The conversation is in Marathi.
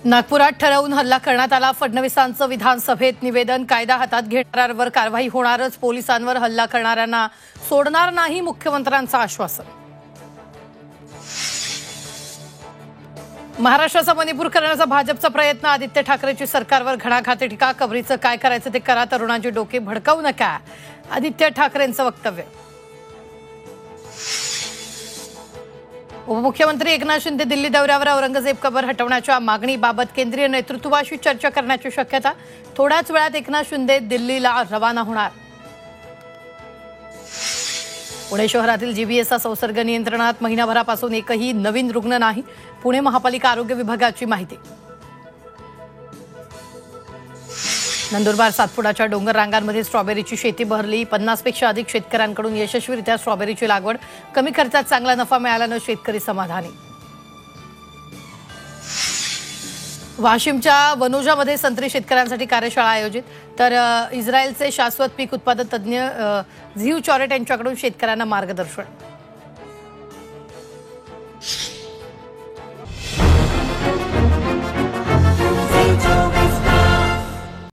नागपुरात ठरवून हल्ला करण्यात आला। फडणवीसांचं विधानसभेत निवेदन, कायदा हातात घेणाऱ्यांवर कारवाई होणारच, पोलिसांवर हल्ला करणाऱ्यांना सोडणार नाही, मुख्यमंत्र्यांचं आश्वासन। महाराष्ट्राचा मणिपूर करण्याचा भाजपचा प्रयत्न, आदित्य ठाकरेंची सरकारवर घणाघाती टीका। कबरीचं काय करायचं ते करा, तरुणांची डोके भडकवू नका, आदित्य ठाकरेंचं वक्तव्य। उपमुख्यमंत्री एकनाथ शिंदे दिल्ली दौऱ्यावर, औरंगजेब कबर हटवण्याच्या मागणीबाबत केंद्रीय नेतृत्वाशी चर्चा करण्याची शक्यता। थोड्याच वेळात एकनाथ शिंदे दिल्लीला रवाना होणार। पुणे शहरातील जीबीएसचा संसर्ग नियंत्रणात, महिनाभरापासून एकही नवीन रुग्ण नाही, पुणे महापालिका आरोग्य विभागाची माहिती। नंदुरबार सातपुडाच्या डोंगर रांगांमध्ये स्ट्रॉबेरीची शेती बहरली, 50 पेक्षा अधिक शेतकऱ्यांकडून यशस्वीरित्या स्ट्रॉबेरीची लागवड, कमी खर्चात चांगला नफा मिळाल्याने शेतकरी समाधानी। वाशिमच्या वनोजामध्ये संत्री शेतकऱ्यांसाठी कार्यशाळा आयोजित, तर इस्रायलचे शाश्वत पीक उत्पादन तज्ज्ञ झीव चॉरेट यांच्याकडून शेतकऱ्यांना मार्गदर्शन।